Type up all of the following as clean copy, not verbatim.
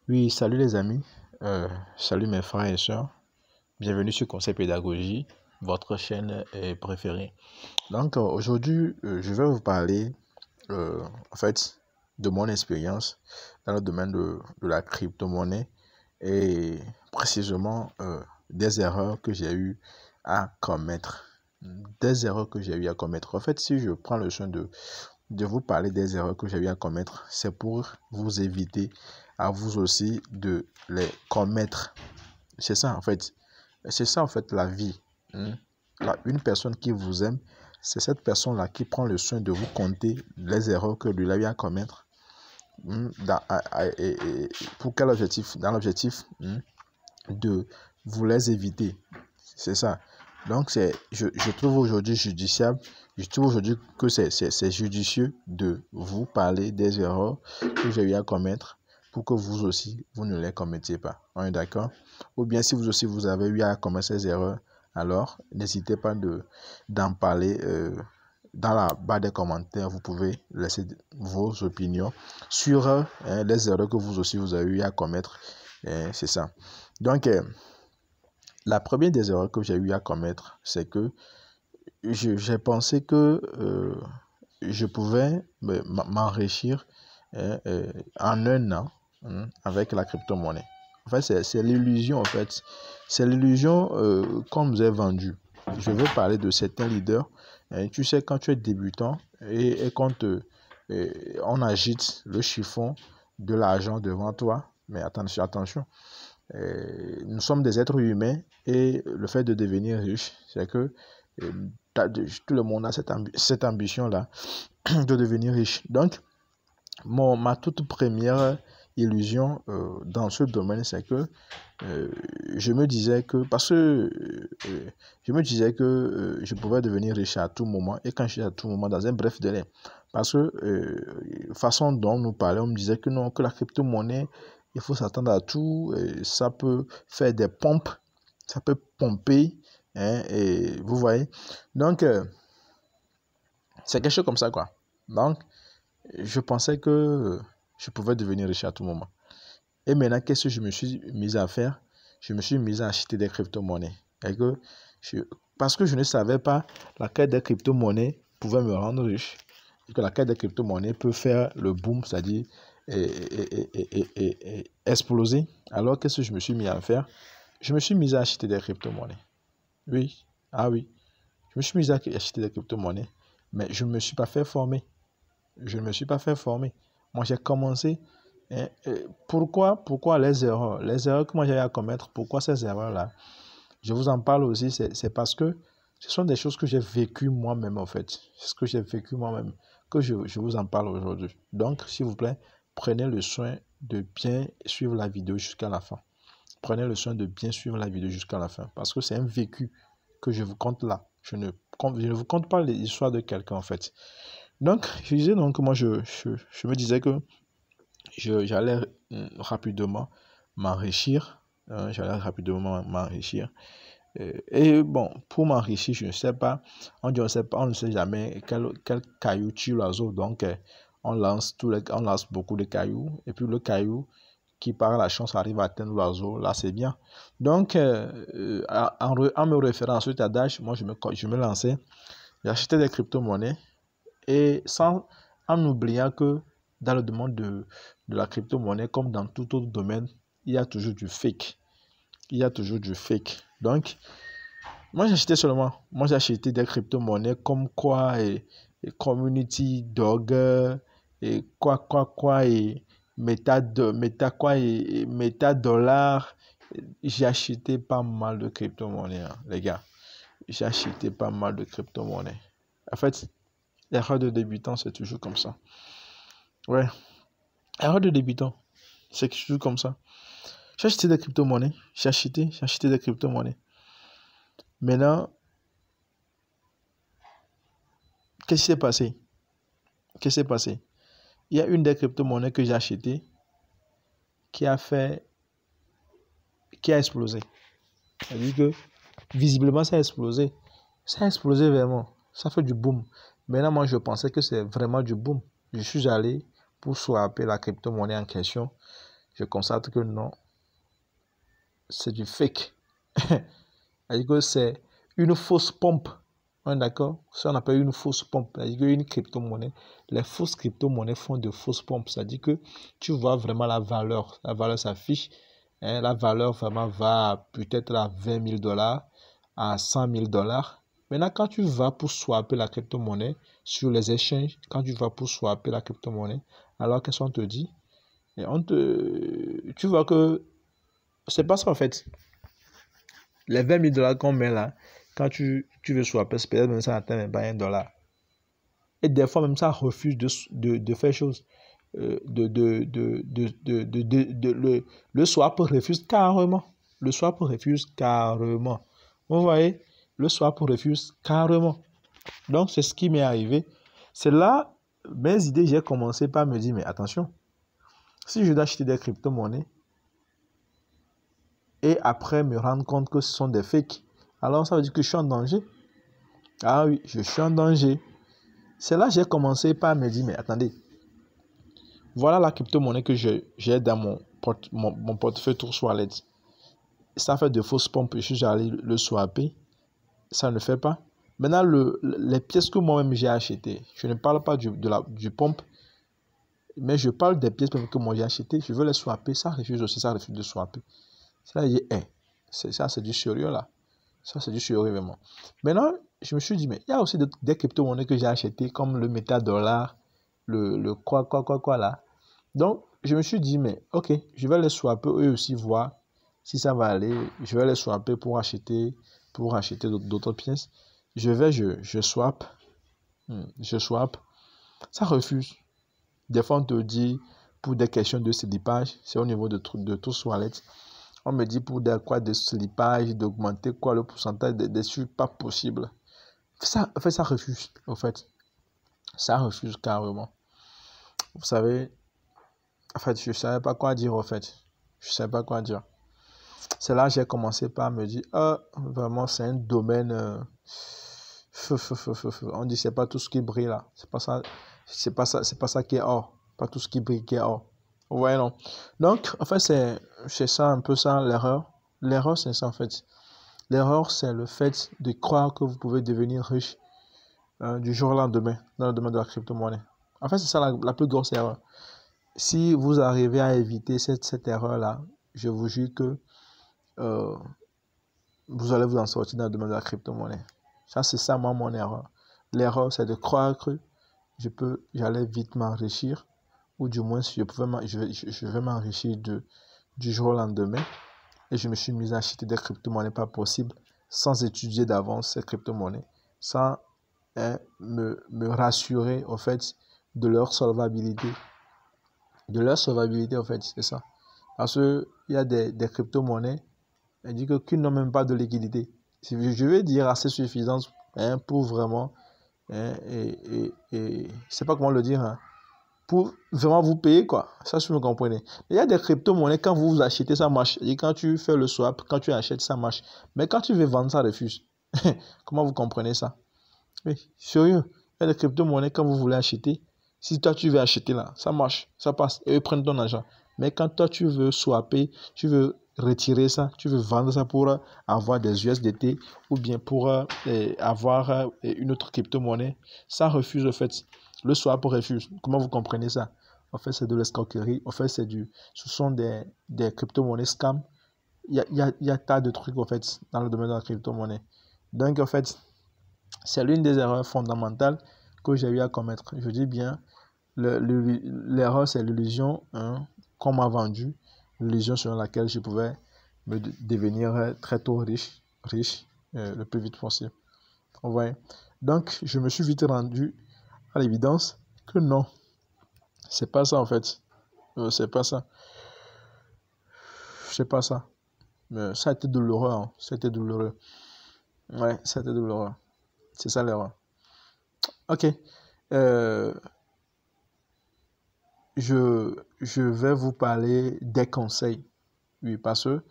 Oui, salut les amis, salut mes frères et sœurs, bienvenue sur Conseil Pédagogie, votre chaîne préférée. Donc aujourd'hui, je vais vous parler en fait de mon expérience dans le domaine de la crypto-monnaie et précisément des erreurs que j'ai eu à commettre. Des erreurs que j'ai eu à commettre. En fait, si je prends le soin de vous parler des erreurs que j'ai eu à commettre, c'est pour vous éviter à vous aussi de les commettre. C'est ça en fait. C'est ça en fait la vie. Une personne qui vous aime, c'est cette personne-là qui prend le soin de vous compter les erreurs que lui a eu à commettre. Pour quel objectif? Dans l'objectif de vous les éviter. C'est ça. Donc, je trouve aujourd'hui judiciable, je trouve aujourd'hui que c'est judicieux de vous parler des erreurs que j'ai eu à commettre pour que vous aussi, vous ne les commettiez pas. On est d'accord? Ou bien si vous aussi, vous avez eu à commettre ces erreurs, alors n'hésitez pas d'en parler dans la barre des commentaires. Vous pouvez laisser vos opinions sur les erreurs que vous aussi, vous avez eu à commettre. C'est ça. Donc, la première des erreurs que j'ai eu à commettre, c'est que j'ai pensé que je pouvais m'enrichir en un an avec la crypto-monnaie. En fait, c'est l'illusion, en fait. C'est l'illusion qu'on nous a vendue. Je veux parler de certains leaders. Tu sais, quand tu es débutant et quand on agite le chiffon de l'argent devant toi, mais attention, nous sommes des êtres humains et le fait de devenir riche, c'est que tout le monde a cette ambition-là de devenir riche. Donc, ma toute première illusion dans ce domaine, c'est que je me disais que, je pouvais devenir riche à tout moment, et quand je dis à tout moment, dans un bref délai. Parce que, façon dont nous parlions, on me disait que non, que la crypto-monnaie, il faut s'attendre à tout, ça peut faire des pompes, ça peut pomper, et vous voyez. Donc, c'est quelque chose comme ça, quoi. Donc, je pensais que je pouvais devenir riche à tout moment. Et maintenant, qu'est-ce que je me suis mis à faire? Je me suis mis à acheter des crypto-monnaies. Parce que je ne savais pas laquelle des crypto-monnaies pouvait me rendre riche. Et que laquelle des crypto-monnaies peut faire le boom, c'est-à-dire exploser. Alors, qu'est-ce que je me suis mis à faire? Je me suis mis à acheter des crypto-monnaies. Oui, oui. Je me suis mis à acheter des crypto-monnaies. Mais je ne me suis pas fait former. Je ne me suis pas fait former. Moi, j'ai commencé. Pourquoi les erreurs? Les erreurs que moi j'ai à commettre, pourquoi ces erreurs-là? Je vous en parle aussi, c'est parce que ce sont des choses que j'ai vécues moi-même en fait. C'est ce que j'ai vécu moi-même, que je vous en parle aujourd'hui. Donc, s'il vous plaît, prenez le soin de bien suivre la vidéo jusqu'à la fin. Prenez le soin de bien suivre la vidéo jusqu'à la fin. Parce que c'est un vécu que je vous conte là. Je ne vous conte pas l'histoire de quelqu'un en fait. Donc, je disais donc, moi je me disais que j'allais rapidement m'enrichir. J'allais rapidement m'enrichir. Et bon, pour m'enrichir, je ne sais pas. On dit on ne sait jamais quel caillou tue l'oiseau. Donc, on lance beaucoup de cailloux. Et puis le caillou qui par la chance arrive à atteindre l'oiseau, là c'est bien. Donc, en me référant à cet adage, moi je me lançais. J'achetais des crypto-monnaies. Et en oubliant que dans le domaine de la crypto-monnaie, comme dans tout autre domaine, il y a toujours du fake. Il y a toujours du fake. Donc, moi j'achetais des crypto-monnaies comme quoi et Community Dog et quoi et Metadollar. J'ai acheté pas mal de crypto-monnaies, les gars. J'ai acheté pas mal de crypto-monnaies. En fait, l'erreur de débutant, c'est toujours comme ça. Ouais. Erreur de débutant, c'est toujours comme ça. J'ai acheté des crypto-monnaies. J'ai acheté des crypto-monnaies. Maintenant, qu'est-ce qui s'est passé? Qu'est-ce qui s'est passé? Il y a une des crypto-monnaies que j'ai achetées qui a explosé. C'est-à-dire que, visiblement, ça a explosé. Ça a explosé vraiment. Ça fait du boom. Maintenant, moi, je pensais que c'est vraiment du boom. Je suis allé pour swapper la crypto-monnaie en question. je constate que non, c'est du fake. C'est-à-dire que c'est une fausse pompe. On est d'accord? Ça, on appelle une fausse pompe. C'est-à-dire qu'une crypto-monnaie, les fausses crypto-monnaies font de fausses pompes. C'est-à-dire que tu vois vraiment la valeur. La valeur s'affiche. Hein, la valeur vraiment va peut-être à 20 000 $, à 100 000 $. Maintenant, quand tu vas pour swapper la crypto-monnaie sur les échanges, quand tu vas pour swapper la crypto-monnaie, alors qu'est-ce qu'on te dit? Et tu vois que c'est pas ça en fait. Les 20 000 $ qu'on met là, quand tu veux swapper, peut-être même ça n'atteint même pas $1. Et des fois même ça refuse de faire chose. Le swap refuse carrément. Le swap refuse carrément. Vous voyez, le swap refuse carrément. Donc c'est ce qui m'est arrivé. C'est là, mes idées, j'ai commencé par me dire, mais attention, si je dois acheter des crypto-monnaies, et après me rendre compte que ce sont des fakes, alors ça veut dire que je suis en danger. Ah oui, je suis en danger. C'est là que j'ai commencé par me dire, mais attendez, voilà la crypto-monnaie que j'ai dans mon portefeuille Trust Wallet. Ça fait de fausses pompes, je suis allé le swapper, ça ne fait pas. Maintenant, les pièces que moi-même j'ai achetées, je ne parle pas du pompe, mais je parle des pièces que moi j'ai achetées, je veux les swapper, ça refuse aussi, ça refuse de swapper. Ça dit, ça c'est du sérieux là. Ça c'est du sérieux vraiment. Maintenant, je me suis dit, mais il y a aussi des crypto-monnaies que j'ai achetées comme le métadollar, le quoi là. Donc, je me suis dit, mais ok, je vais les swapper eux aussi, voir si ça va aller. Je vais les swapper pour acheter d'autres pièces. Je swap. Je swap. Ça refuse. Des fois, on te dit, pour des questions de slipage, c'est au niveau de Trust Wallet. On me dit pour de slipage, d'augmenter quoi le pourcentage des sur pas possible. Ça, en fait, ça refuse. En fait, ça refuse carrément. Vous savez, en fait, je savais pas quoi dire. En fait, je savais pas quoi dire. C'est là que j'ai commencé par me dire, vraiment, c'est un domaine. On dit c'est pas tout ce qui brille là. C'est pas ça qui est or. Pas tout ce qui brille qui est or. Vous voyez, non? Donc, en fait, c'est ça, un peu ça, l'erreur. L'erreur, c'est ça, en fait. L'erreur, c'est le fait de croire que vous pouvez devenir riche du jour au lendemain, dans le domaine de la crypto-monnaie. En fait, c'est ça la plus grosse erreur. Si vous arrivez à éviter cette erreur-là, je vous jure que vous allez vous en sortir dans le domaine de la crypto-monnaie. Ça, c'est ça, moi, mon erreur. L'erreur, c'est de croire que j'allais vite m'enrichir, ou du moins, je vais m'enrichir du jour au lendemain. Et je me suis mis à acheter des crypto-monnaies pas possible, sans étudier d'avance ces crypto-monnaies, sans me rassurer, au fait, de leur solvabilité. De leur solvabilité, en fait, c'est ça. Parce qu'il y a des crypto-monnaies, elle dit qu'ils n'ont même pas de liquidité. Je vais dire assez suffisante pour vraiment, et je ne sais pas comment le dire, hein, pour vraiment vous payer, quoi. Ça, si vous me comprenez. Il y a des crypto-monnaies, quand vous achetez, ça marche. Et quand tu fais le swap, quand tu achètes, ça marche. Mais quand tu veux vendre, ça refuse. Comment vous comprenez ça? Oui, sérieux. Il y a des crypto-monnaies, quand vous voulez acheter, si toi tu veux acheter là, ça marche, ça passe. Et eux prennent ton argent. Mais quand toi tu veux swapper, tu veux retirer ça, tu veux vendre ça pour avoir des USDT ou bien pour avoir une autre crypto-monnaie, ça refuse en fait. Le swap refuse. Comment vous comprenez ça? En fait, c'est de l'escroquerie. En fait, ce sont des crypto-monnaies scam. Il y a tas de trucs en fait dans le domaine de la crypto-monnaie. Donc en fait, c'est l'une des erreurs fondamentales que j'ai eu à commettre. Je dis bien, l'erreur, c'est l'illusion qu'on m'a vendue, l'illusion sur laquelle je pouvais me devenir très tôt riche, le plus vite possible. Vous voyez? Donc, je me suis vite rendu à l'évidence que non, c'est pas ça en fait. C'est pas ça. C'est pas ça. Mais ça a été douloureux. Hein. C'était douloureux. Ouais, c'était douloureux. C'est ça l'erreur. Ok. Je vais vous parler des conseils. Oui, parce que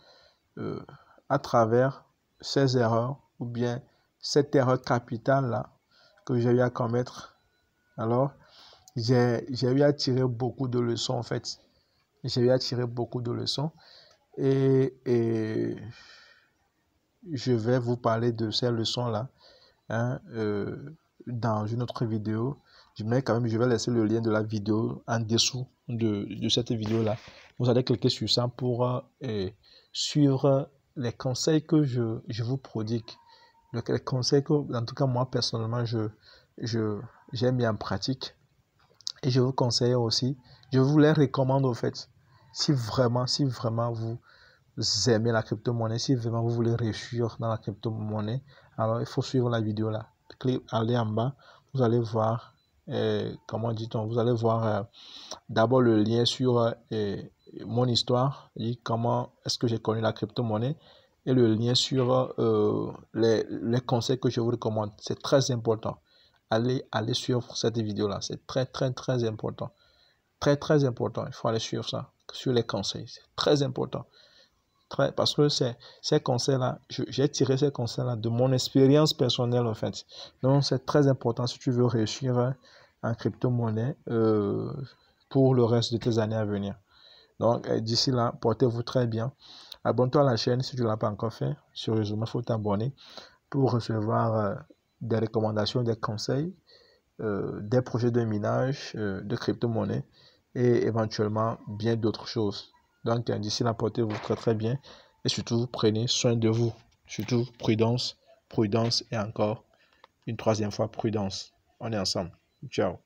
à travers ces erreurs, ou bien cette erreur capitale-là que j'ai eu à commettre, alors j'ai eu à tirer beaucoup de leçons en fait. J'ai eu à tirer beaucoup de leçons et je vais vous parler de ces leçons-là, hein, dans une autre vidéo. Mais quand même, je vais laisser le lien de la vidéo en dessous de cette vidéo-là. Vous allez cliquer sur ça pour suivre les conseils que je vous prodigue. Les conseils que, en tout cas, moi, personnellement, j'ai mis en pratique. Et je vous conseille aussi, je vous les recommande au fait. Si vraiment vous aimez la crypto-monnaie, si vraiment vous voulez réussir dans la crypto-monnaie, alors il faut suivre la vidéo là. Allez en bas, vous allez voir, comment dit-on, vous allez voir d'abord le lien sur mon histoire, et comment est-ce que j'ai connu la crypto-monnaie, et le lien sur les conseils que je vous recommande. C'est très important. Allez suivre cette vidéo là, c'est très important. Très important, il faut aller suivre ça, sur les conseils, c'est très important. Parce que ces conseils-là, j'ai tiré ces conseils-là de mon expérience personnelle en fait. Donc c'est très important si tu veux réussir en crypto-monnaie pour le reste de tes années à venir. Donc d'ici là, portez-vous très bien. Abonne-toi à la chaîne si tu ne l'as pas encore fait. Sur Résumé, il faut t'abonner pour recevoir des recommandations, des conseils, des projets de minage, de crypto-monnaie et éventuellement bien d'autres choses. Donc d'ici là, portez-vous très bien et surtout prenez soin de vous. Surtout prudence et encore une troisième fois prudence. On est ensemble. Ciao.